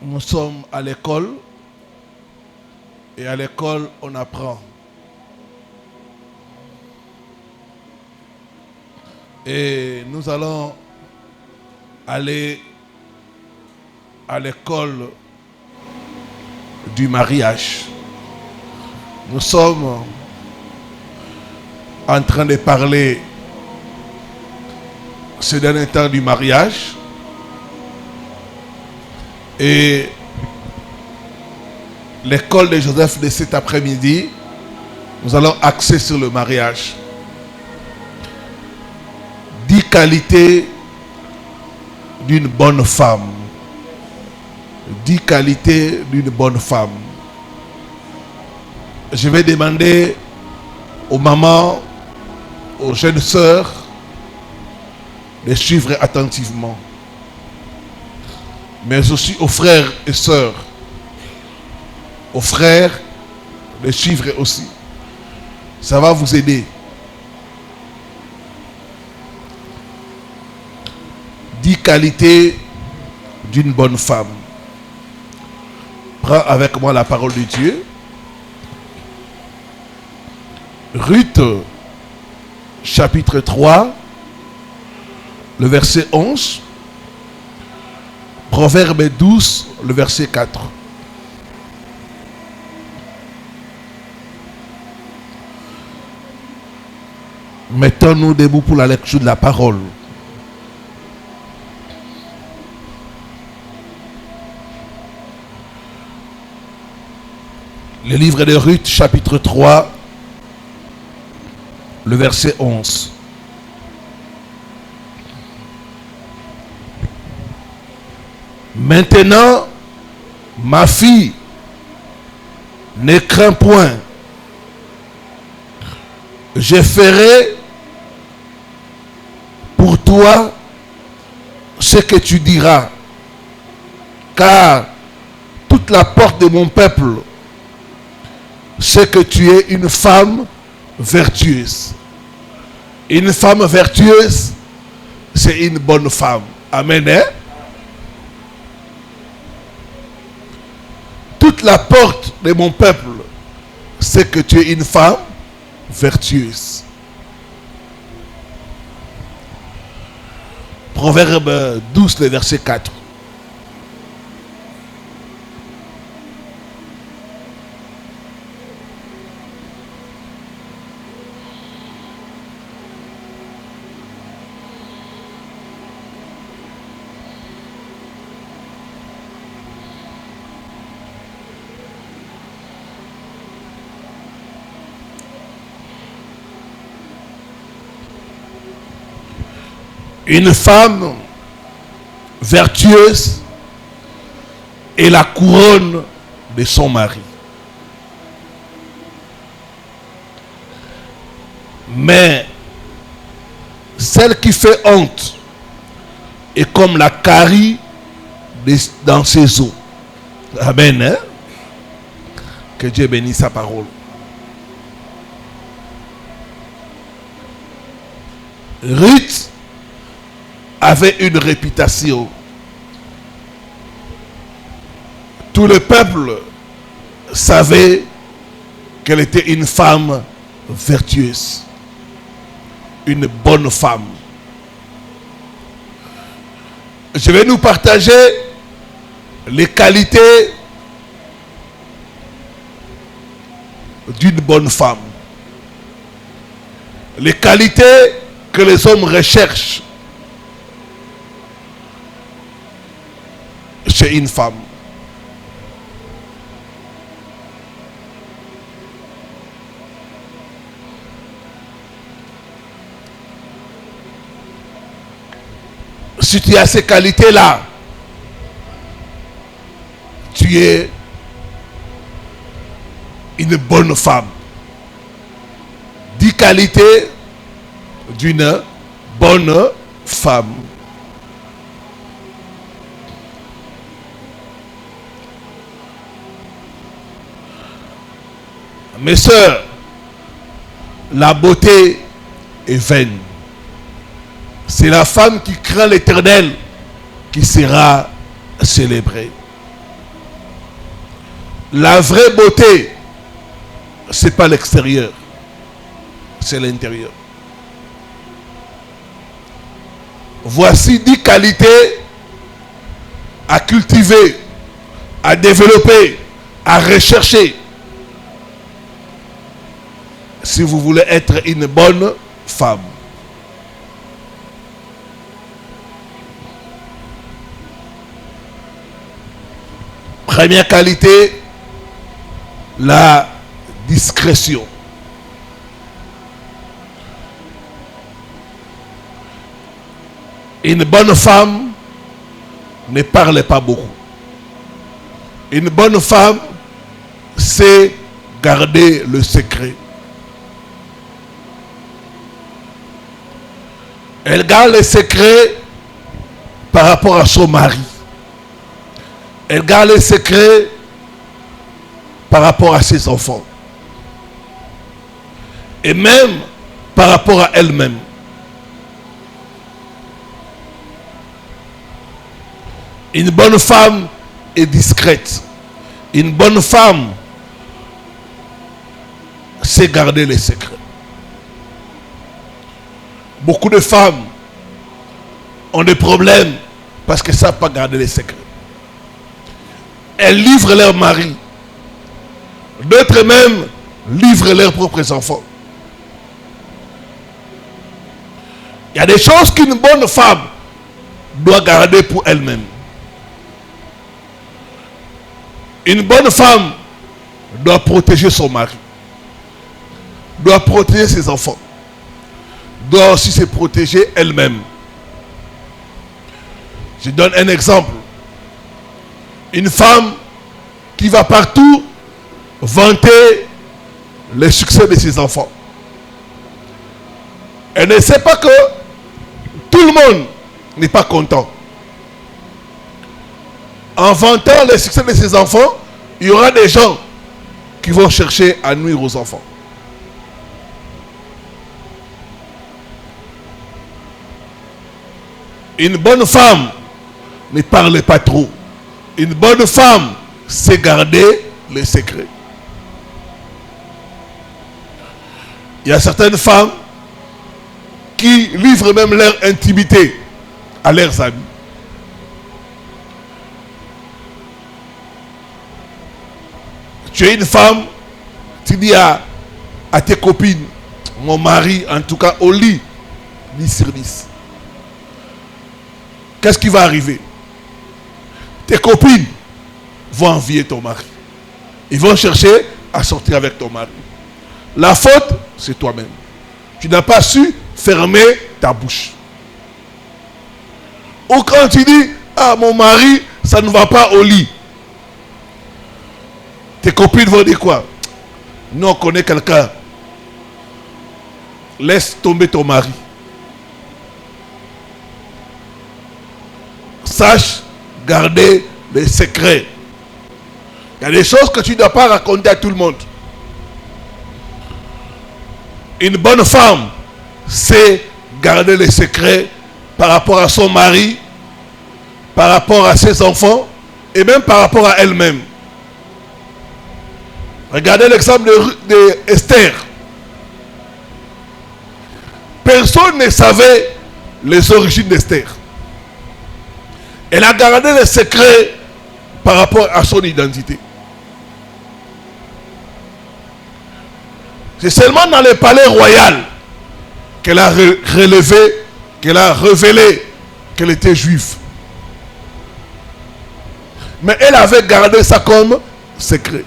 Nous sommes à l'école et à l'école on apprend. Et nous allons aller à l'école du mariage. Nous sommes en train de parler ce dernier temps du mariage. Et l'école de Joseph de cet après-midi, nous allons axer sur le mariage. 10 qualités d'une bonne femme. 10 qualités d'une bonne femme. Je vais demander aux mamans, aux jeunes sœurs de suivre attentivement. Mais aussi aux frères et sœurs. Aux frères de suivre aussi. Ça va vous aider. 10 qualités d'une bonne femme. Prends avec moi la parole de Dieu. Ruth, chapitre 3, le verset 11. Proverbe 12, le verset 4. Mettons-nous debout pour la lecture de la parole. Le livre de Ruth, chapitre 3, le verset 11. Maintenant, ma fille, ne crains point. Je ferai pour toi ce que tu diras. Car toute la porte de mon peuple sait que tu es une femme vertueuse. Une femme vertueuse, c'est une bonne femme. Amen. Hein? Toute la porte de mon peuple sait que tu es une femme vertueuse. Proverbe 12, le verset 4. Une femme vertueuse est la couronne de son mari. Mais celle qui fait honte est comme la carie dans ses os. Amen. Hein? Que Dieu bénisse sa parole. Ruth avait une réputation. Tout le peuple savait qu'elle était une femme vertueuse, une bonne femme. Je vais nous partager les qualités d'une bonne femme. Les qualités que les hommes recherchent chez une femme. Si tu as ces qualités-là, tu es une bonne femme. 10 qualités d'une bonne femme. Mes sœurs, la beauté est vaine. C'est la femme qui craint l'Éternel qui sera célébrée. La vraie beauté, ce n'est pas l'extérieur, c'est l'intérieur. Voici 10 qualités à cultiver, à développer, à rechercher si vous voulez être une bonne femme. Première qualité, la discrétion. Une bonne femme ne parle pas beaucoup. Une bonne femme sait garder le secret. Elle garde le secret par rapport à son mari. Elle garde le secret par rapport à ses enfants. Et même par rapport à elle-même. Une bonne femme est discrète. Une bonne femme sait garder les secrets. Beaucoup de femmes ont des problèmes parce qu'elles ne savent pas garder les secrets. Elles livrent leur mari. D'autres même livrent leurs propres enfants. Il y a des choses qu'une bonne femme doit garder pour elle-même. Une bonne femme doit protéger son mari, doit protéger ses enfants, doit aussi se protéger elle-même. Je donne un exemple. Une femme qui va partout vanter le succès de ses enfants. Elle ne sait pas que tout le monde n'est pas content. En vantant le succès de ses enfants, il y aura des gens qui vont chercher à nuire aux enfants. Une bonne femme ne parle pas trop. Une bonne femme sait garder les secrets. Il y a certaines femmes qui livrent même leur intimité à leurs amis. Tu es une femme, tu dis à tes copines, mon mari, en tout cas au lit, 10 sur 10. Qu'est-ce qui va arriver? Tes copines vont envier ton mari. Ils vont chercher à sortir avec ton mari. La faute, c'est toi-même. Tu n'as pas su fermer ta bouche. Ou quand tu dis, ah, mon mari, ça ne va pas au lit. Tes copines vont dire quoi? Nous, on connaît quelqu'un. Laisse tomber ton mari. Sache garder les secrets. Il y a des choses que tu ne dois pas raconter à tout le monde. Une bonne femme sait garder les secrets par rapport à son mari, par rapport à ses enfants et même par rapport à elle-même. Regardez l'exemple d'Esther. Personne ne savait les origines d'Esther. Elle a gardé les secrets par rapport à son identité. C'est seulement dans le palais royal qu'elle a relevé, qu'elle a révélé qu'elle était juive. Mais elle avait gardé ça comme secret.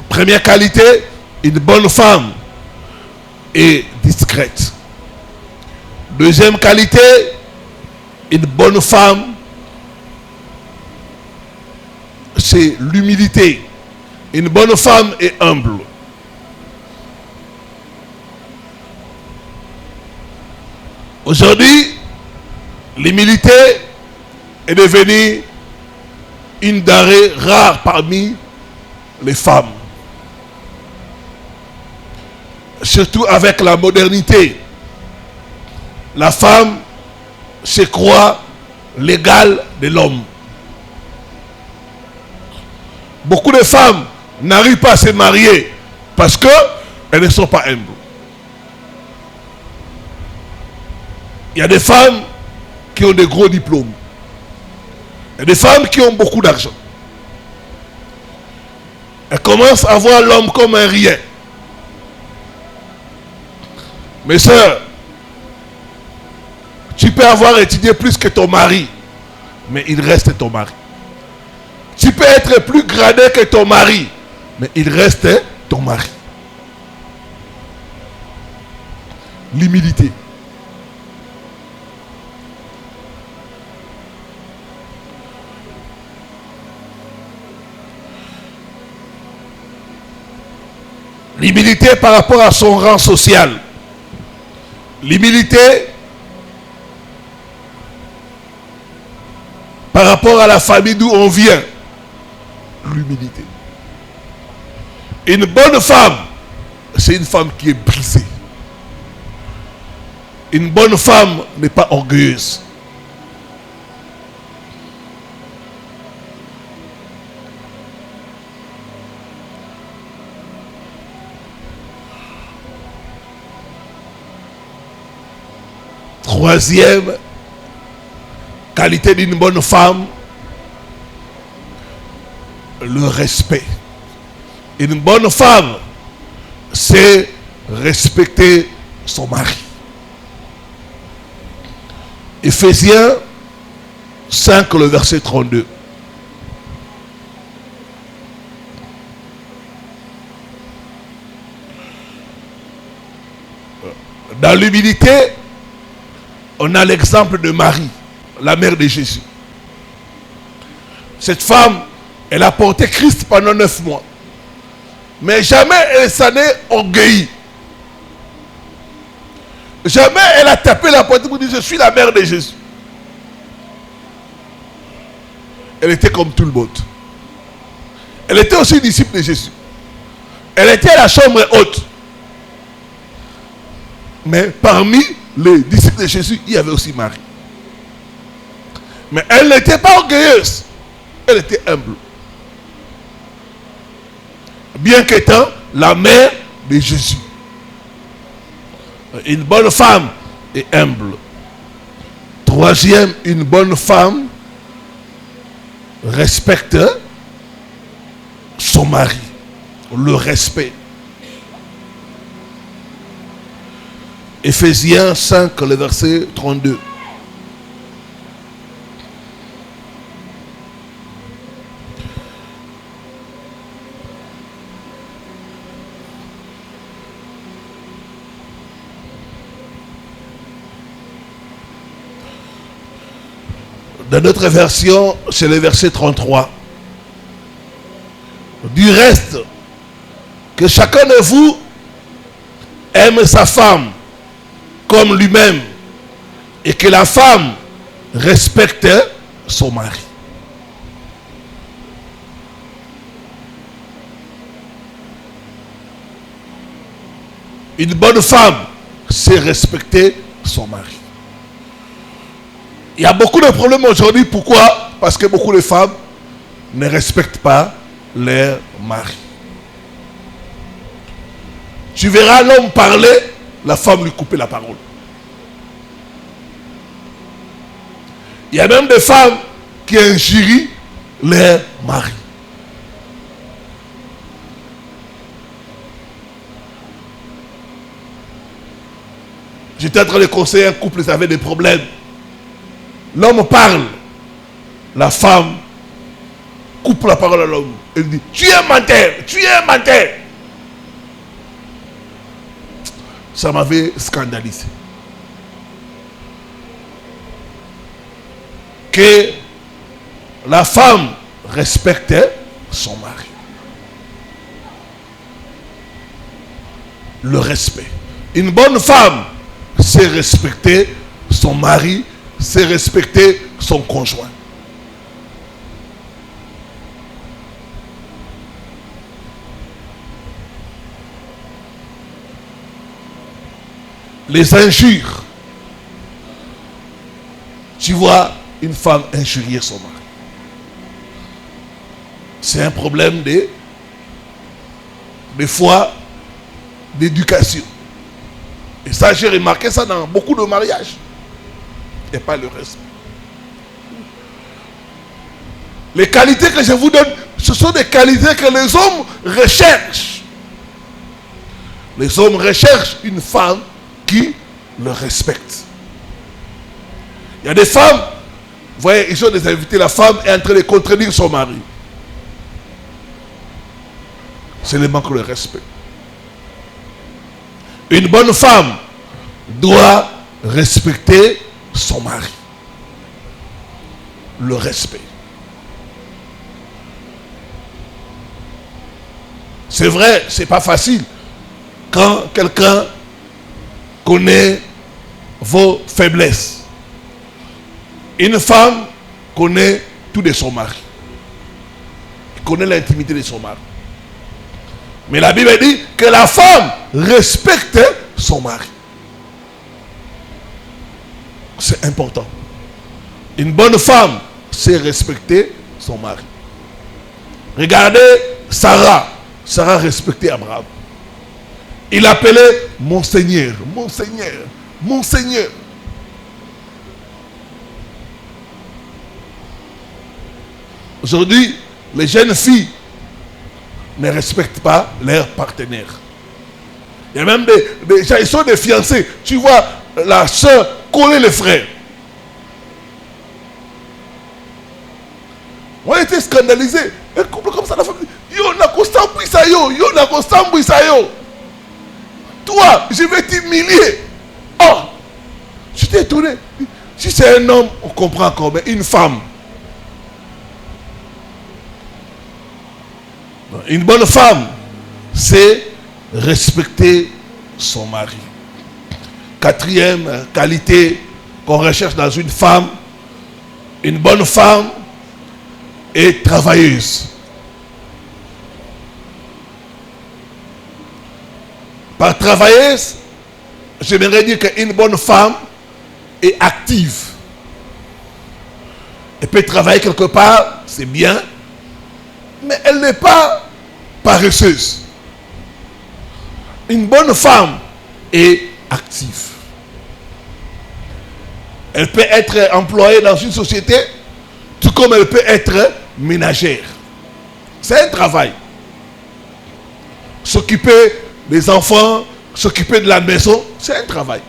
Première qualité, une bonne femme est discrète. Deuxième qualité, une bonne femme, c'est l'humilité. Une bonne femme est humble. Aujourd'hui, l'humilité est devenue une denrée rare parmi les femmes. Surtout avec la modernité. La femme se croit l'égale de l'homme. Beaucoup de femmes n'arrivent pas à se marier parce qu'elles ne sont pas humbles. Il y a des femmes qui ont des gros diplômes. Il y a des femmes qui ont beaucoup d'argent. Elles commencent à voir l'homme comme un rien. Mes sœurs, tu peux avoir étudié plus que ton mari, mais il reste ton mari. Tu peux être plus gradé que ton mari, mais il reste ton mari. L'humilité. L'humilité par rapport à son rang social. L'humilité par rapport à la famille d'où on vient. L'humilité. Une bonne femme, c'est une femme qui est brisée. Une bonne femme n'est pas orgueilleuse. Troisième qualité d'une bonne femme, le respect. Une bonne femme, c'est respecter son mari. Éphésiens 5, le verset 32. Dans l'humilité, on a l'exemple de Marie, la mère de Jésus. Cette femme, elle a porté Christ pendant 9 mois. Mais jamais elle s'en est orgueillie. Jamais elle a tapé la poitrine pour dire je suis la mère de Jésus. Elle était comme tout le monde. Elle était aussi disciple de Jésus. Elle était à la chambre haute. Mais parmi les disciples de Jésus, il y avait aussi Marie. Mais elle n'était pas orgueilleuse. Elle était humble. Bien qu'étant la mère de Jésus. Une bonne femme est humble. Troisième, une bonne femme respecte son mari. Le respect. Éphésiens 5, le verset 32. Dans notre version, c'est le verset 33. Du reste, que chacun de vous aime sa femme comme lui-même, et que la femme respecte son mari. Une bonne femme, c'est respecter son mari. Il y a beaucoup de problèmes aujourd'hui. Pourquoi? Parce que beaucoup de femmes ne respectent pas leur mari. Tu verras l'homme parler, la femme lui couper la parole. Il y a même des femmes qui injurient leur mari. J'étais en train de conseiller un couple, ils avaient des problèmes. L'homme parle, la femme coupe la parole à l'homme. Elle dit, tu es un menteur, tu es un menteur. Ça m'avait scandalisé. Que la femme respecte son mari. Le respect. Une bonne femme, c'est respecter son mari, c'est respecter son conjoint. Les injures. Tu vois une femme injurier son mari. C'est un problème des fois d'éducation. Et ça, j'ai remarqué ça dans beaucoup de mariages. Et pas le respect. Les qualités que je vous donne, ce sont des qualités que les hommes recherchent. Les hommes recherchent une femme qui le respecte. Il y a des femmes, vous voyez, ils ont des invités, la femme est en train de contredire son mari. C'est le manque de respect. Une bonne femme doit respecter son mari. Le respect. C'est vrai, c'est pas facile quand quelqu'un connaît vos faiblesses. Une femme connaît tout de son mari. Elle connaît l'intimité de son mari. Mais la Bible dit que la femme respecte son mari. C'est important. Une bonne femme sait respecter son mari. Regardez Sarah. Sarah respectait Abraham. Il appelait mon Seigneur, mon Seigneur, mon Seigneur. Aujourd'hui, les jeunes filles ne respectent pas leurs partenaires. Il y a même des gens, ils sont des fiancés. Tu vois la soeur coller les frères. On a été scandalisés. Un couple comme ça, la famille. Yo, n'a constant ça yo. Yo, n'a constant ça yo. Toi, je vais t'humilier. Oh, je t'ai étonné. Si c'est un homme, on comprend encore, mais une femme. Une bonne femme, c'est respecter son mari. Quatrième qualité qu'on recherche dans une femme, une bonne femme est travailleuse. Par travailleuse, j'aimerais dire qu'une bonne femme est active. Elle peut travailler quelque part, c'est bien, mais elle n'est pas paresseuse. Une bonne femme est active. Elle peut être employée dans une société, tout comme elle peut être ménagère. C'est un travail. S'occuper des enfants, s'occuper de la maison, c'est un travail.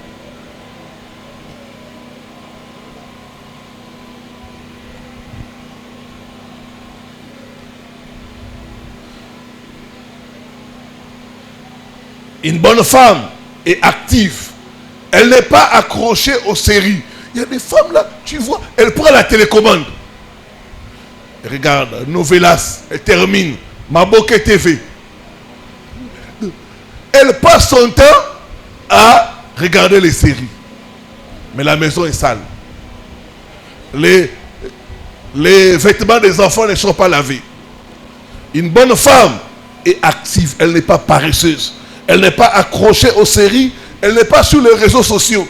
Une bonne femme est active. Elle n'est pas accrochée aux séries. Il y a des femmes là, tu vois, elle prend la télécommande. Regarde, Novelas, elle termine. Maboke TV. Elle passe son temps à regarder les séries. Mais la maison est sale. Les vêtements des enfants ne sont pas lavés. Une bonne femme est active. Elle n'est pas paresseuse. Elle n'est pas accrochée aux séries. Elle n'est pas sur les réseaux sociaux.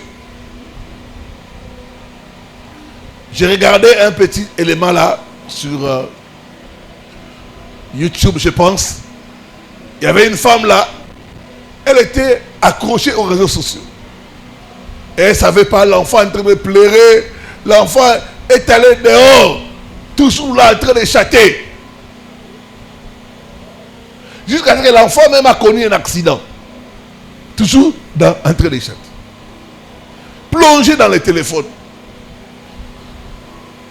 J'ai regardé un petit élément là sur YouTube, je pense. Il y avait une femme là. Elle était accrochée aux réseaux sociaux. Et elle ne savait pas, l'enfant en train de pleurer. L'enfant est allé dehors. Toujours là en train de chatter. Jusqu'à ce que l'enfant même a connu un accident. Toujours en train de chatter. Plongé dans le téléphone.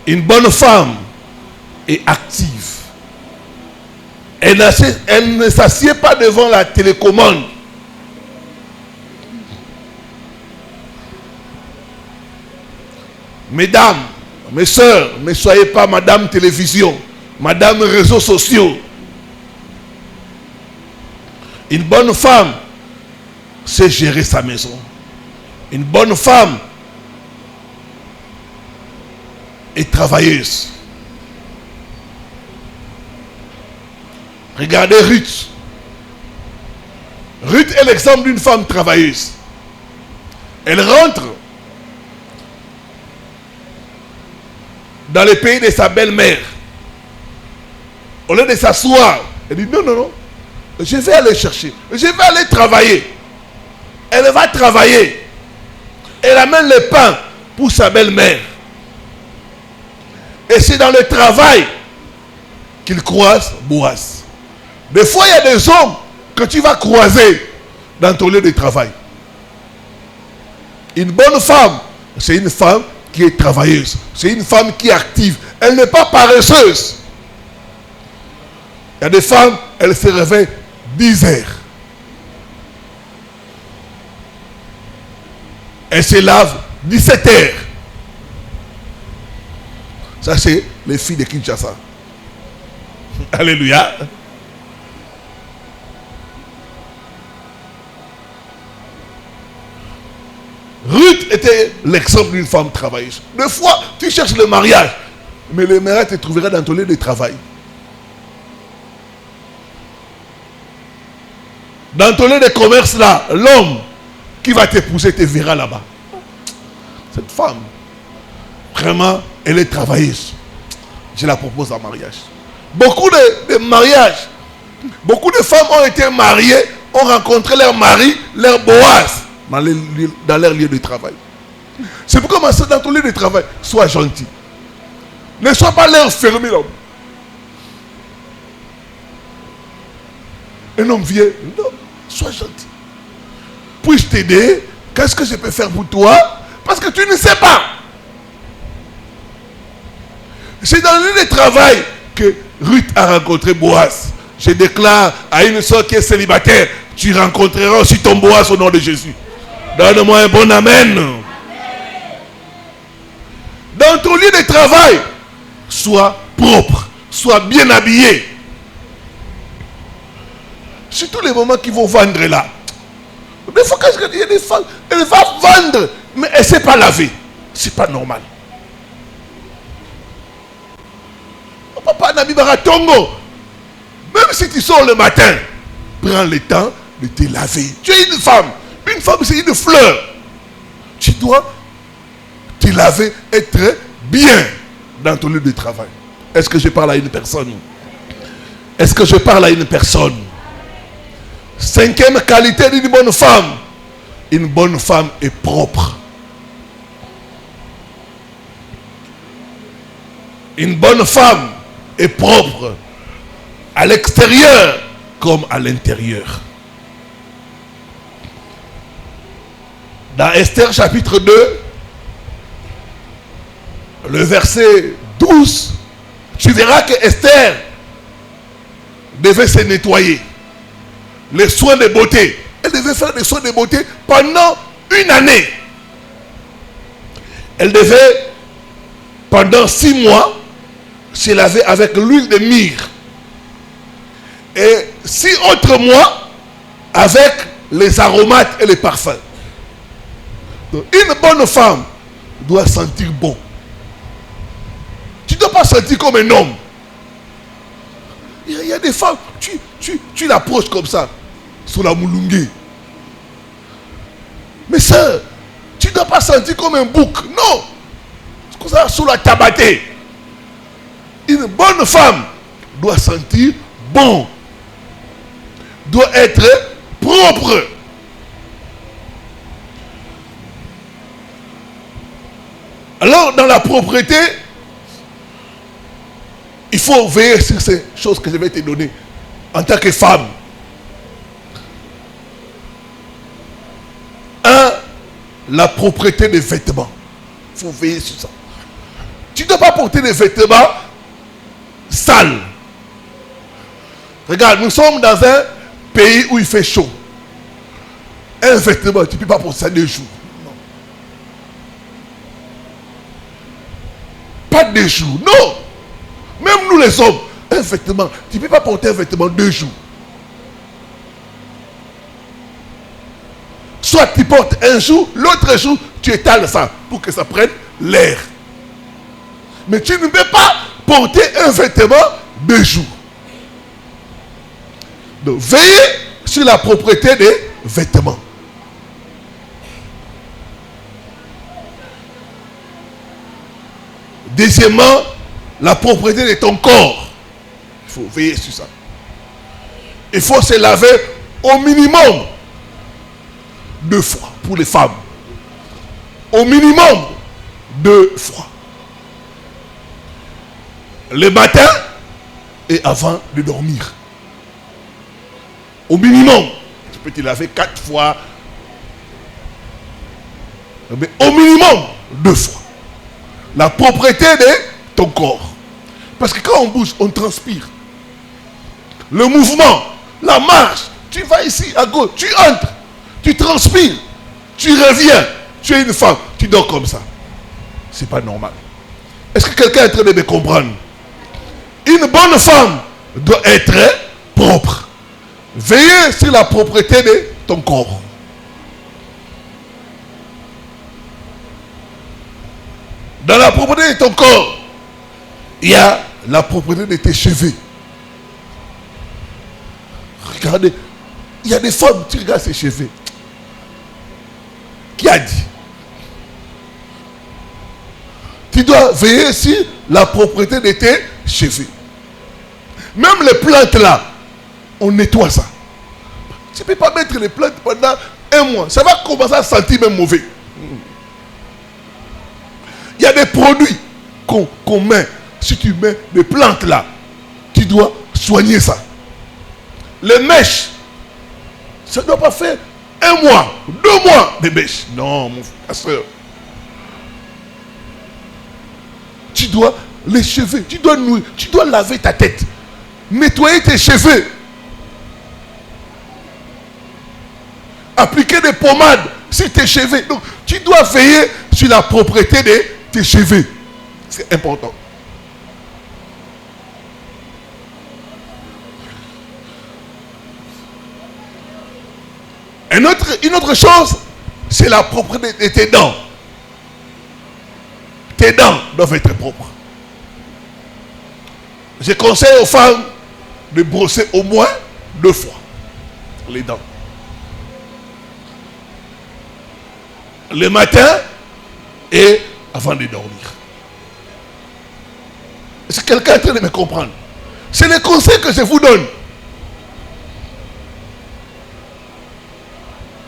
Une bonne femme est active. Elle ne s'assied pas devant la télécommande. Mesdames, mes soeurs, ne soyez pas madame télévision, madame réseaux sociaux. Une bonne femme sait gérer sa maison. Une bonne femme est travailleuse. Regardez Ruth. Ruth est l'exemple d'une femme travailleuse. Elle rentre dans le pays de sa belle-mère. Au lieu de s'asseoir, elle dit non, non, non. Je vais aller chercher. Je vais aller travailler. Elle va travailler. Elle amène le pain pour sa belle-mère. Et c'est dans le travail qu'il croise Boaz. Des fois, il y a des hommes que tu vas croiser dans ton lieu de travail. Une bonne femme, c'est une femme qui est travailleuse. C'est une femme qui est active. Elle n'est pas paresseuse. Il y a des femmes, elles se réveillent 10 heures. Elles se lavent 17 heures. Ça, c'est les filles de Kinshasa. Alléluia. Ruth était l'exemple d'une femme travailleuse. Des fois, tu cherches le mariage, mais le mariage te trouvera dans ton lieu de travail. Dans ton lieu de commerce là, l'homme qui va t'épouser te verra là-bas. Cette femme, vraiment, elle est travailleuse. Je la propose en mariage. Beaucoup de mariages, beaucoup de femmes ont été mariées, ont rencontré leur mari, leur Boaz, dans leur lieu de travail. C'est pourquoi dans ton lieu de travail, sois gentil. Ne sois pas l'air fermé là. Un homme vient, non, sois gentil. Puis-je t'aider? Qu'est-ce que je peux faire pour toi? Parce que tu ne sais pas. C'est dans le lieu de travail que Ruth a rencontré Boaz. Je déclare à une soeur qui est célibataire, tu rencontreras aussi ton Boaz au nom de Jésus. Donne-moi un bon amen. Dans ton lieu de travail, sois propre, sois bien habillé. C'est tous les moments qu'ils vont vendre là. Des fois, quand il y a des femmes, elle va vendre, mais elle ne sait pas laver. C'est pas normal. Papa Nabi Baratongo, même si tu sors le matin, prends le temps de te laver. Tu es une femme. Une femme, c'est une fleur. Tu dois te laver, être bien dans ton lieu de travail. Est-ce que je parle à une personne? Est-ce que je parle à une personne? Cinquième qualité d'une bonne femme. Une bonne femme est propre. Une bonne femme est propre à l'extérieur comme à l'intérieur. Dans Esther chapitre 2, le verset 12, tu verras que Esther devait se nettoyer. Les soins de beauté. Elle devait faire des soins de beauté pendant une année. Elle devait, pendant 6 mois, se laver avec l'huile de myrrhe. Et 6 autres mois, avec les aromates et les parfums. Donc, une bonne femme doit sentir bon. Tu ne dois pas sentir comme un homme. Il y a des femmes, tu l'approches comme ça, sous la moulungue. Mais ça, tu ne dois pas sentir comme un bouc. Non. C'est comme ça, sous la tabaté. Une bonne femme doit sentir bon. Doit être propre. Alors, dans la propreté, il faut veiller sur ces choses que je vais te donner en tant que femme. 1. La propreté des vêtements. Il faut veiller sur ça. Tu ne dois pas porter des vêtements sales. Regarde, nous sommes dans un pays où il fait chaud. Un vêtement, tu ne peux pas porter ça 2 jours. Non. Pas 2 jours, non. Même nous les hommes, un vêtement, tu ne peux pas porter un vêtement 2 jours. Soit tu portes un jour, l'autre jour, tu étales ça pour que ça prenne l'air. Mais tu ne peux pas porter un vêtement 2 jours. Donc, veillez sur la propreté des vêtements. Deuxièmement, la propreté de ton corps. Il faut veiller sur ça. Il faut se laver au minimum 2 fois pour les femmes. Au minimum 2 fois. Le matin et avant de dormir. Au minimum. Tu peux te laver 4 fois. Mais au minimum 2 fois. La propreté de ton corps. Parce que quand on bouge, on transpire. Le mouvement, la marche, tu vas ici à gauche, tu entres, tu transpires, tu reviens, tu es une femme, tu dors comme ça. C'est pas normal. Est-ce que quelqu'un est en train de me comprendre? Une bonne femme doit être propre. Veillez sur la propreté de ton corps. Dans la propreté de ton corps, il y a la propreté de tes cheveux. Regardez, il y a des femmes, tu regardes ses cheveux. Qui a dit? Tu dois veiller sur la propreté de tes cheveux. Même les plantes là, on nettoie ça. Tu ne peux pas mettre les plantes pendant 1 mois. Ça va commencer à sentir même mauvais. Il y a des produits qu'on met. Si tu mets des plantes là, tu dois soigner ça. Les mèches, ça ne doit pas faire 1 mois, 2 mois de mèches. Non, mon frère. Tu dois les cheveux, tu dois laver ta tête, nettoyer tes cheveux, appliquer des pommades sur tes cheveux. Donc, tu dois veiller sur la propreté de tes cheveux. C'est important. Une autre chose, c'est la propreté de tes dents. Tes dents doivent être propres. Je conseille aux femmes de brosser au moins 2 fois les dents. Le matin et avant de dormir. Est-ce que quelqu'un est en train de me comprendre? C'est le conseil que je vous donne.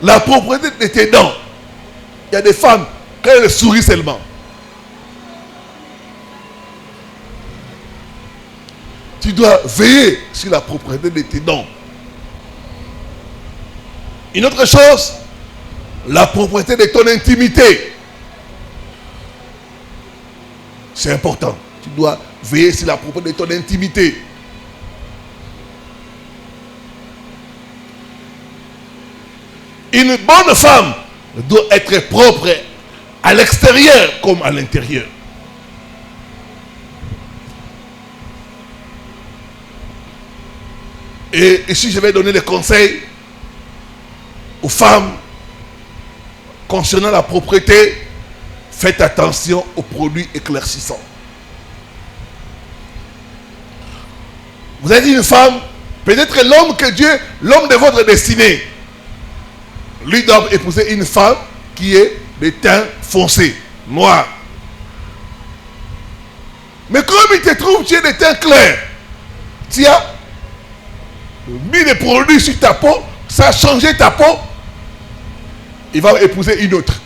La propreté de tes dents. Il y a des femmes, quand elles sourient seulement, tu dois veiller sur la propreté de tes dents. Une autre chose, la propreté de ton intimité. C'est important. Tu dois veiller sur la propreté de ton intimité. Une bonne femme doit être propre à l'extérieur comme à l'intérieur. Et ici, je vais donner des conseils aux femmes concernant la propreté. Faites attention aux produits éclaircissants. Vous êtes une femme, peut-être l'homme que Dieu, l'homme de votre destinée, lui doit épouser une femme qui est de teint foncé, noir. Mais comme il te trouve, tu es de teint clair, tu as mis des produits sur ta peau, ça a changé ta peau, il va épouser une autre.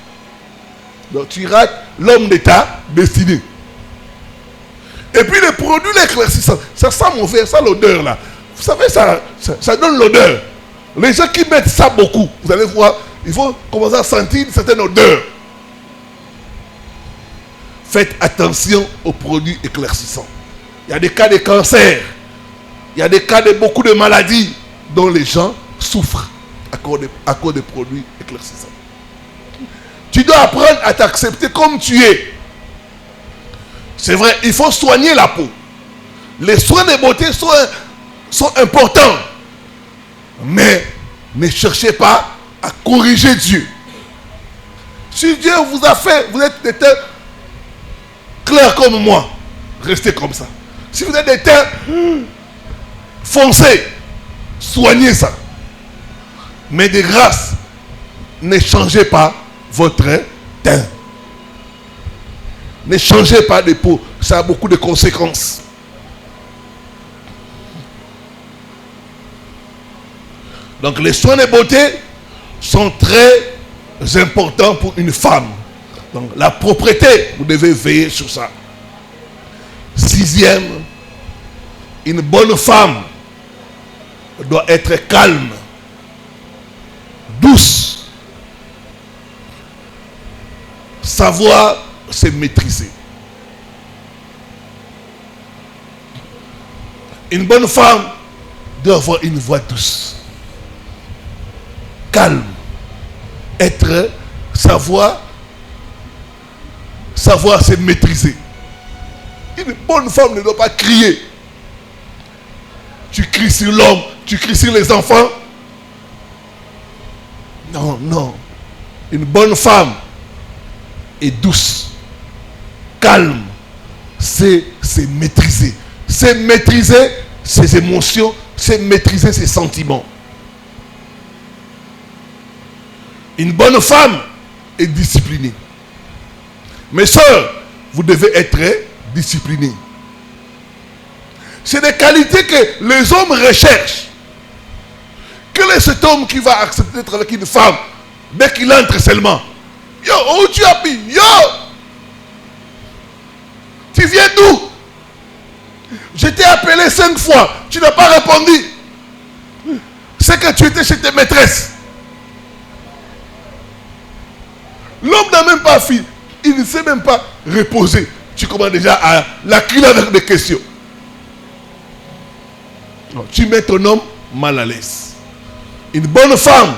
Donc tu rates l'homme de ta destinée. Et puis les produits éclaircissants, ça sent mauvais, ça l'odeur là. Vous savez, ça donne l'odeur. Les gens qui mettent ça beaucoup, vous allez voir, il faut commencer à sentir une certaine odeur. Faites attention aux produits éclaircissants. Il y a des cas de cancer. Il y a des cas de beaucoup de maladies dont les gens souffrent à cause des produits éclaircissants. Tu dois apprendre à t'accepter comme tu es. C'est vrai, il faut soigner la peau. Les soins de beauté sont importants. Mais ne cherchez pas à corriger Dieu. Si Dieu vous a fait, vous êtes des teints clairs comme moi, restez comme ça. Si vous êtes des teints foncés, soignez ça. Mais de grâce, ne changez pas votre teint. Ne changez pas de peau. Ça a beaucoup de conséquences. Donc les soins de beauté sont très importants pour une femme. Donc la propreté, vous devez veiller sur ça. 6e, une bonne femme doit être calme, douce, savoir se maîtriser. Une bonne femme doit avoir une voix douce, calme, savoir se maîtriser. Une bonne femme ne doit pas crier. Tu cries sur l'homme, tu cries sur les enfants. Non, non. Une bonne femme est douce, calme, c'est se maîtriser. C'est maîtriser ses émotions, c'est maîtriser ses sentiments. Une bonne femme est disciplinée. Mes soeurs, vous devez être disciplinés. C'est des qualités que les hommes recherchent. Quel est cet homme qui va accepter d'être avec une femme dès qu'il entre seulement? Yo, où tu habites? Yo! Tu viens d'où? Je t'ai appelé 5 fois. Tu n'as pas répondu. C'est que tu étais chez tes maîtresses. L'homme n'a même pas fini. Il ne sait même pas reposer. Tu commences déjà à l'accueillir avec des questions. Non, tu mets ton homme mal à l'aise. Une bonne femme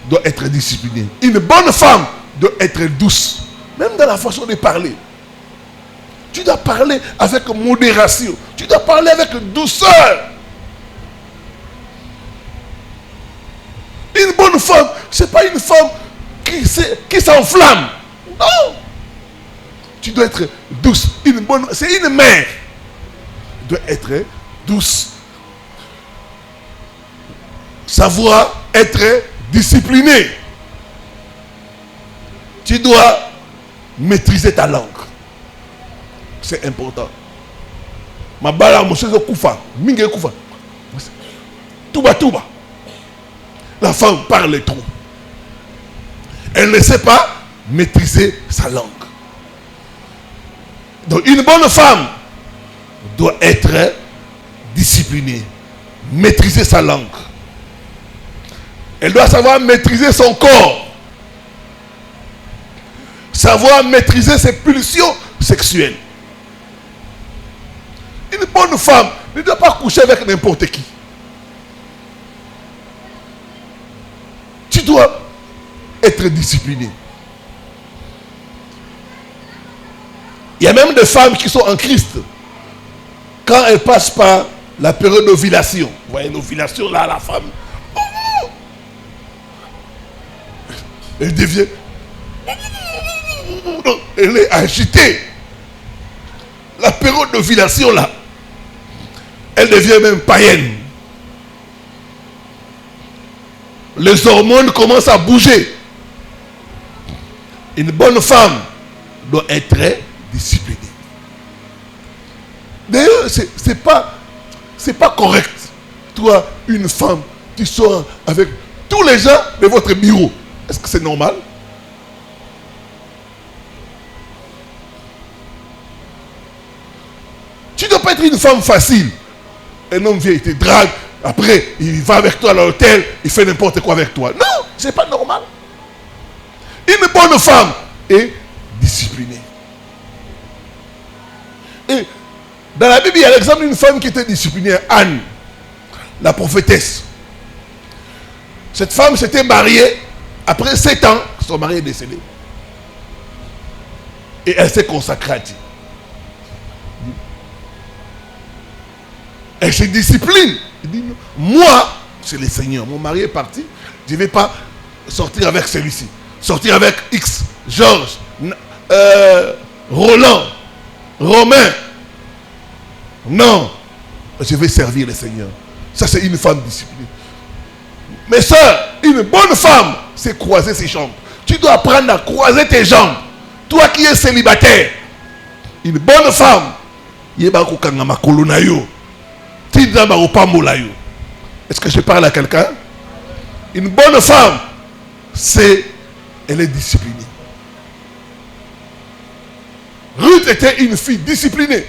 doit être disciplinée. Une bonne femme doit être douce. Même dans la façon de parler. Tu dois parler avec modération. Tu dois parler avec douceur. Une bonne femme, ce n'est pas une femme qui s'enflamme. Non. Tu dois être douce. C'est une mère. Tu dois être douce. Savoir être discipliné. Tu dois maîtriser ta langue. C'est important. Ma bala monsieur Koufa, minge Koufa. Touba. La femme parle trop. Elle ne sait pas maîtriser sa langue. Donc une bonne femme doit être disciplinée, maîtriser sa langue. Elle doit savoir maîtriser son corps, savoir maîtriser ses pulsions sexuelles. Une bonne femme ne doit pas coucher avec n'importe qui. Tu dois être discipliné. Il y a même des femmes qui sont en Christ. Quand elles passent par la période d'ovulation, vous voyez l'ovulation là, la femme, elle devient, elle est agitée. La période d'ovulation là, elle devient même païenne. Les hormones commencent à bouger. Une bonne femme doit être disciplinée. D'ailleurs, c'est pas correct. Toi, une femme, tu sors avec tous les gens de votre bureau. Est-ce que c'est normal? Tu ne dois pas être une femme facile. Un homme vient, il te drague. Après, il va avec toi à l'hôtel. Il fait n'importe quoi avec toi. Non, c'est pas normal. Une bonne femme est disciplinée. Et dans la Bible, il y a l'exemple d'une femme qui était disciplinée. Anne, la prophétesse. Cette femme s'était mariée. Après 7 ans, son mari est décédé. Et elle s'est consacrée à Dieu. Elle se discipline. Elle dit, moi, c'est le Seigneur. Mon mari est parti. Je ne vais pas sortir avec celui-ci. Sortir avec X, Georges, Roland, Romain. Non. Je vais servir le Seigneur. Ça, c'est une femme disciplinée. Mes soeurs, une bonne femme, c'est croiser ses jambes. Tu dois apprendre à croiser tes jambes. Toi qui es célibataire, une bonne femme, est-ce que je parle à quelqu'un? Une bonne femme, elle est disciplinée. Ruth était une fille disciplinée.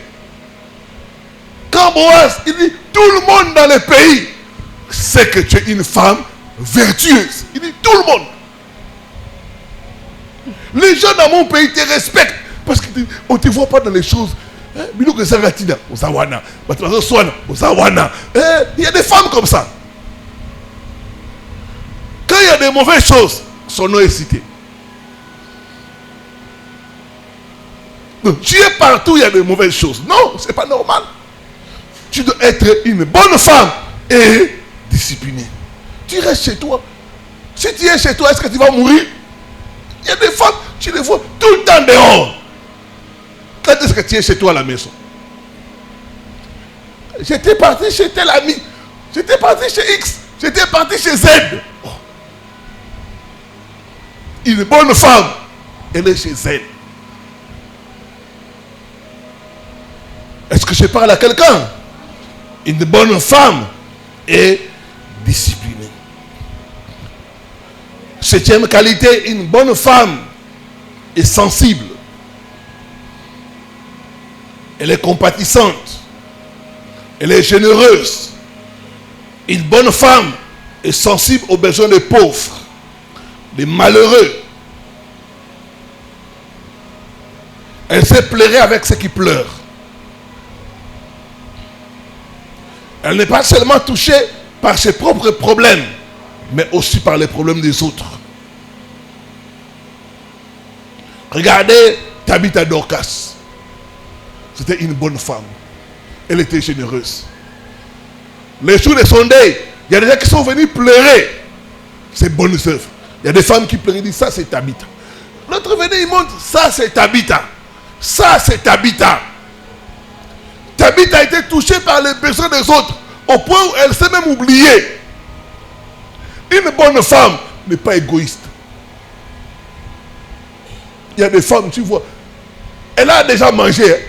Quand Boaz, il dit, tout le monde dans le pays sait que tu es une femme vertueuse. Il dit, tout le monde. Les gens dans mon pays te respectent parce qu'on ne te voit pas dans les choses. Il y a des femmes comme ça. Quand il y a des mauvaises choses, son nom est cité. Donc, tu es partout, il y a des mauvaises choses. Non, ce n'est pas normal. Tu dois être une bonne femme et disciplinée. Tu restes chez toi. Si tu es chez toi, est-ce que tu vas mourir? Il y a des femmes, tu les vois tout le temps dehors. Quand est-ce que tu es chez toi à la maison? J'étais parti chez tel ami. J'étais parti chez X. J'étais parti chez Z. Oh. Une bonne femme, elle est chez Z. Est-ce que je parle à quelqu'un? Une bonne femme est disciplinée. Septième qualité, une bonne femme est sensible. Elle est compatissante. Elle est généreuse. Une bonne femme est sensible aux besoins des pauvres, des malheureux. Elle sait pleurer avec ceux qui pleurent. Elle n'est pas seulement touchée par ses propres problèmes, mais aussi par les problèmes des autres. Regardez Tabitha Dorcas. C'était une bonne femme. Elle était généreuse. Les jours de son deuil, il y a des gens qui sont venus pleurer ces bonnes œuvres. Il y a des femmes qui pleurent et disent, ça c'est Tabitha. L'autre venait, il montre, ça c'est Tabitha. Ça c'est Tabitha. Tabitha a été touchée par les besoins des autres, au point où elle s'est même oubliée. Une bonne femme n'est pas égoïste. Il y a des femmes, tu vois, elle a déjà mangé.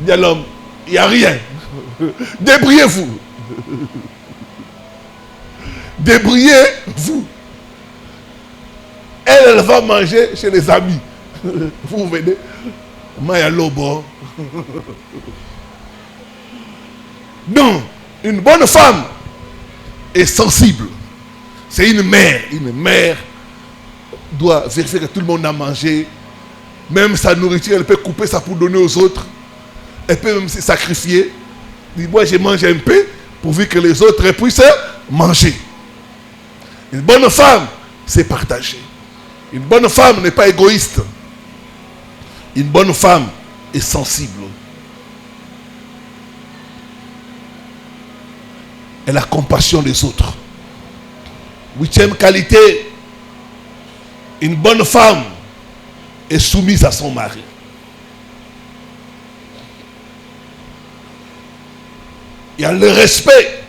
Il y a l'homme, il n'y a rien. Débrouillez-vous. Débrouillez-vous. Elle va manger chez les amis. Vous venez. Maya Lobo. Non, une bonne femme est sensible. C'est une mère. Une mère doit vérifier que tout le monde a mangé. Même sa nourriture, elle peut couper ça pour donner aux autres. Elle peut même se sacrifier. Dit, moi, je mange un peu pourvu que les autres puissent manger. Une bonne femme, c'est partager. Une bonne femme n'est pas égoïste. Une bonne femme est sensible. Elle a compassion des autres. Huitième qualité, une bonne femme est soumise à son mari. Il y a le respect,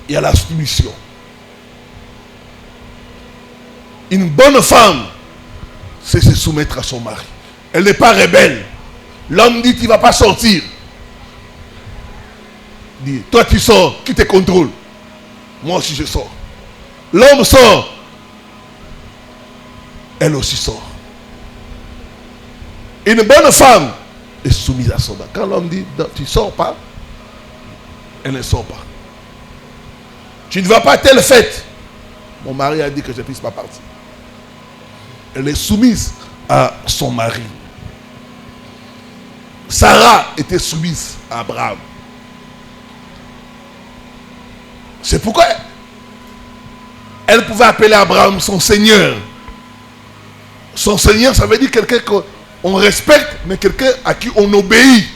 il y a la soumission. Une bonne femme, c'est se soumettre à son mari. Elle n'est pas rebelle. L'homme dit, tu ne vas pas sortir. Il dit, toi tu sors, qui te contrôle? Moi aussi je sors. L'homme sort. Elle aussi sort. Une bonne femme est soumise à son mari. Quand l'homme dit, tu ne sors pas, elle ne sort pas. Tu ne vas pas à telle fête. Mon mari a dit que je ne puisse pas partir. Elle est soumise à son mari. Sarah était soumise à Abraham. C'est pourquoi elle pouvait appeler Abraham son Seigneur. Son Seigneur, ça veut dire quelqu'un qu'on respecte, mais quelqu'un à qui on obéit.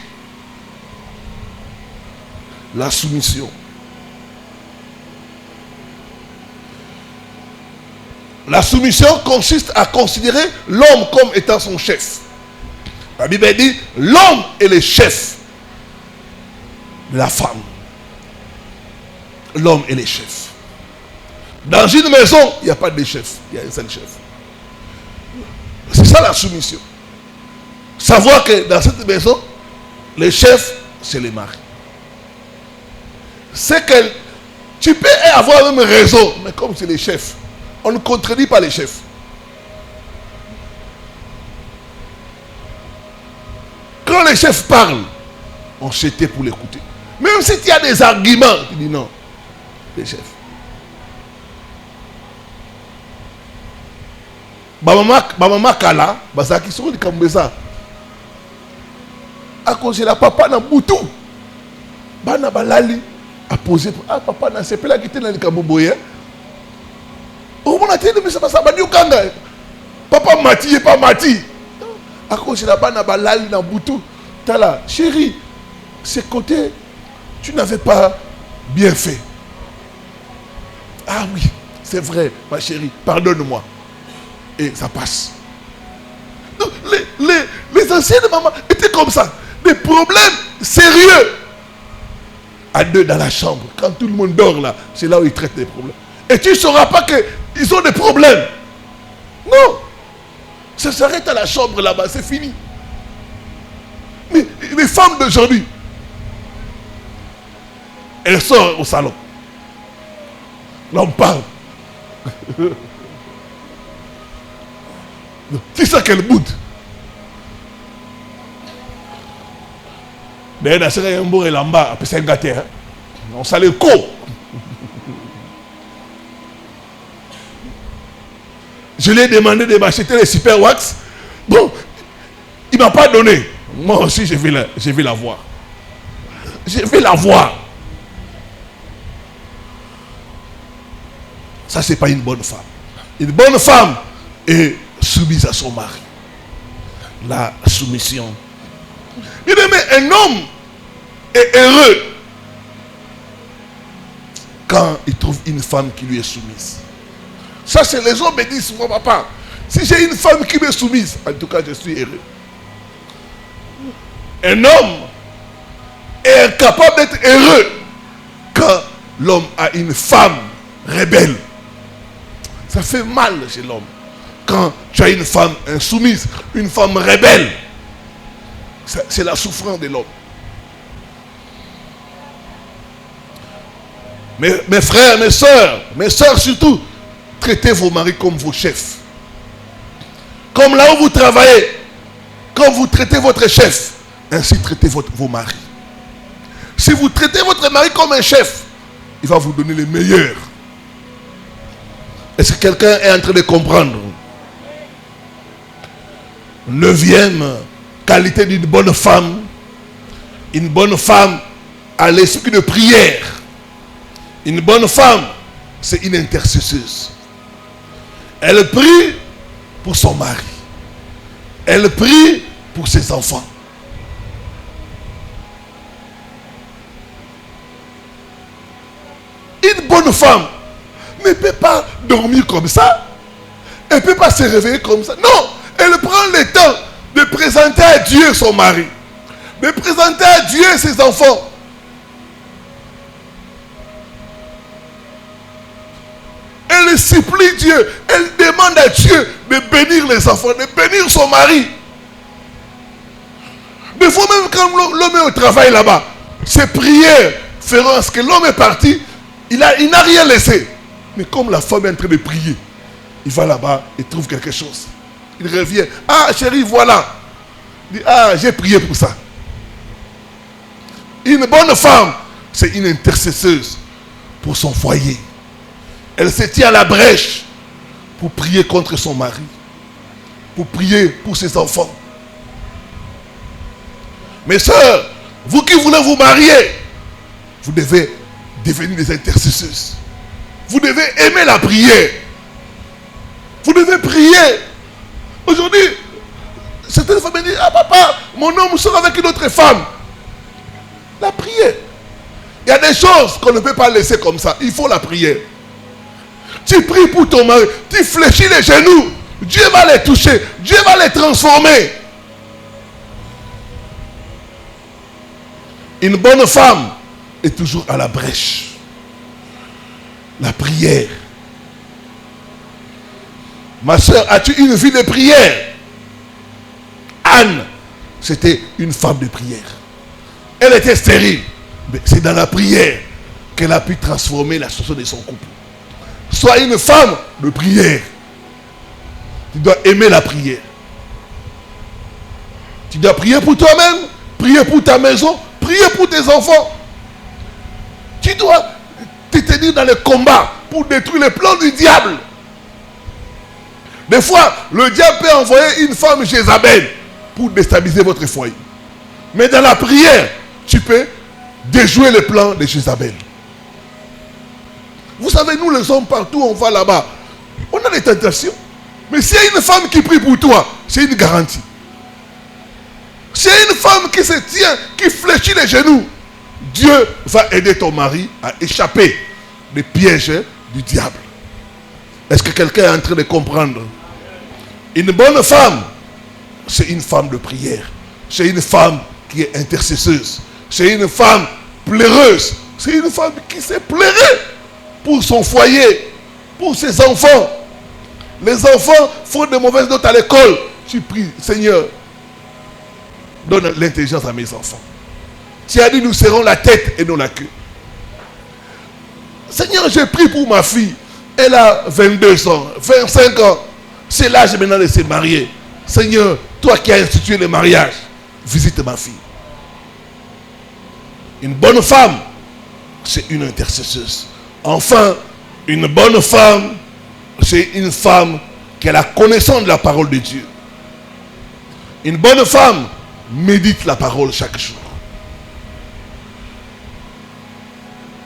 La soumission. La soumission consiste à considérer l'homme comme étant son chef. La Bible dit, l'homme est le chef de la femme. L'homme est le chef. Dans une maison, il n'y a pas de chef, il y a un seul chef. C'est ça la soumission. Savoir que dans cette maison, le chef, c'est le mari. Ce que Tu peux avoir même raison, mais comme c'est les chefs, on ne contredit pas les chefs. Quand les chefs parlent, on se tait pour l'écouter. Même si tu as des arguments, tu dis non. Les chefs. Maman Kala, ça qui sont comme ça. À cause de la papa na Boutou. Bana balali a posé. Ah papa na c'est pas la quitter dans le Kaboboye. Oh mon attendez mais ça va ça va du Kanga. Papa Mati et pas Mati. À cause de la bana balali na Boutou. Tala, chérie, ces côtés, tu n'avais pas bien fait. Ah oui, c'est vrai, ma chérie, pardonne-moi. Et ça passe. Donc, les anciennes mamans étaient comme ça. Des problèmes sérieux. À deux dans la chambre. Quand tout le monde dort là, c'est là où ils traitent les problèmes. Et tu ne sauras pas qu'ils ont des problèmes. Non. Ça s'arrête à la chambre là-bas, c'est fini. Mais les femmes d'aujourd'hui, elles sortent au salon. L'homme parle. C'est ça qu'elle boude. D'ailleurs, c'est un beau et là-bas, après c'est un gâté. On s'allait le co. Je lui ai demandé de m'acheter les super wax. Bon, il ne m'a pas donné. Moi aussi, je vais la voir. Je vais la voir. Ça, ce n'est pas une bonne femme. Une bonne femme est soumise à son mari. La soumission. Bien aimé, un homme est heureux quand il trouve une femme qui lui est soumise. Ça, c'est les hommes me disent souvent, papa, si j'ai une femme qui m'est soumise, en tout cas, je suis heureux. Un homme est capable d'être heureux quand l'homme a une femme rebelle. Ça fait mal chez l'homme. Quand tu as une femme insoumise, une femme rebelle, c'est la souffrance de l'homme. Mes frères, mes soeurs surtout, traitez vos maris comme vos chefs. Comme là où vous travaillez, quand vous traitez votre chef, ainsi traitez vos maris. Si vous traitez votre mari comme un chef, il va vous donner les meilleurs. Est-ce que quelqu'un est en train de comprendre? 9e qualité d'une bonne femme. Une bonne femme a l'esprit de prière. Une bonne femme, c'est une intercesseuse. Elle prie pour son mari. Elle prie pour ses enfants. Une bonne femme ne peut pas dormir comme ça. Elle ne peut pas se réveiller comme ça. Non, elle prend le temps de présenter à Dieu son mari. De présenter à Dieu ses enfants. Elle supplie Dieu. Elle demande à Dieu de bénir les enfants, de bénir son mari. Des fois même quand l'homme est au travail là-bas, ses prières feront à ce que l'homme est parti. Il n'a rien laissé. Mais comme la femme est en train de prier, il va là-bas et trouve quelque chose. Il revient. Ah chérie, voilà. Il dit, ah, j'ai prié pour ça. Une bonne femme, c'est une intercesseuse pour son foyer. Elle se tient à la brèche pour prier contre son mari. Pour prier pour ses enfants. Mes soeurs, vous qui voulez vous marier, vous devez devenir des intercesseuses. Vous devez aimer la prière. Vous devez prier. Aujourd'hui, certaines femmes me disent, ah papa, mon homme sort avec une autre femme. La prière. Il y a des choses qu'on ne peut pas laisser comme ça. Il faut la prière. Tu pries pour ton mari, tu fléchis les genoux. Dieu va les toucher. Dieu va les transformer. Une bonne femme est toujours à la brèche. La prière. Ma soeur, as-tu une vie de prière? Anne, c'était une femme de prière. Elle était stérile. Mais c'est dans la prière qu'elle a pu transformer la situation de son couple. Sois une femme de prière. Tu dois aimer la prière. Tu dois prier pour toi-même, prier pour ta maison, prier pour tes enfants. Tu dois te tenir dans le combat pour détruire les plans du diable. Des fois, le diable peut envoyer une femme Jézabel pour déstabiliser votre foyer. Mais dans la prière, tu peux déjouer les plans de Jézabel. Vous savez, nous les hommes, partout on va là-bas, on a des tentations. Mais s'il y a une femme qui prie pour toi, c'est une garantie. S'il y a une femme qui se tient, qui fléchit les genoux, Dieu va aider ton mari à échapper des pièges du diable. Est-ce que quelqu'un est en train de comprendre? Une bonne femme, c'est une femme de prière. C'est une femme qui est intercesseuse. C'est une femme pleureuse. C'est une femme qui s'est pleurée pour son foyer, pour ses enfants. Les enfants font de mauvaises notes à l'école. Tu pries, Seigneur, donne l'intelligence à mes enfants. Tu as dit, nous serons la tête et non la queue. Seigneur, j'ai prié pour ma fille. Elle a 22 ans, 25 ans. C'est l'âge maintenant de se marier. Seigneur, toi qui as institué le mariage, visite ma fille. Une bonne femme, c'est une intercesseuse. Enfin, une bonne femme, c'est une femme qui a la connaissance de la parole de Dieu. Une bonne femme médite la parole chaque jour.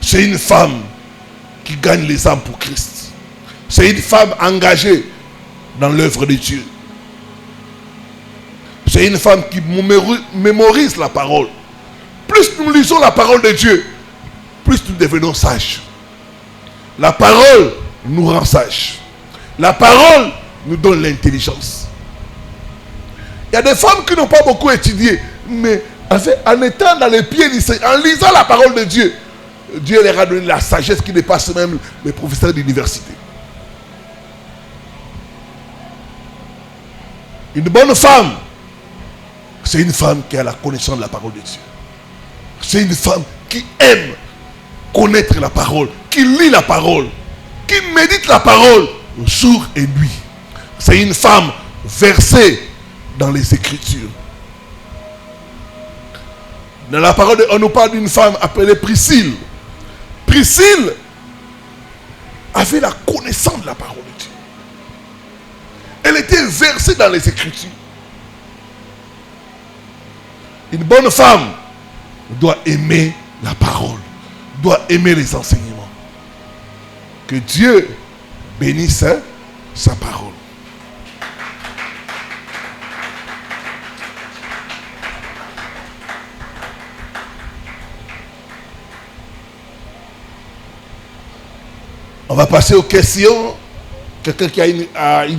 C'est une femme qui gagne les âmes pour Christ. C'est une femme engagée dans l'œuvre de Dieu. C'est une femme qui mémorise la parole. Plus nous lisons la parole de Dieu, plus nous devenons sages. La parole nous rend sages. La parole nous donne l'intelligence. Il y a des femmes qui n'ont pas beaucoup étudié, mais en étant dans les pieds du Seigneur, en lisant la parole de Dieu, Dieu leur a donné la sagesse qui dépasse même les professeurs d'université. Une bonne femme, c'est une femme qui a la connaissance de la parole de Dieu. C'est une femme qui aime connaître la parole, qui lit la parole, qui médite la parole jour et nuit. C'est une femme versée dans les Écritures. Dans la parole, on nous parle d'une femme appelée Priscille. Priscille avait la connaissance de la parole de Dieu. Elle était versée dans les Écritures. Une bonne femme doit aimer la parole, doit aimer les enseignements. Que Dieu bénisse sa parole. On va passer aux questions. Quelqu'un qui a une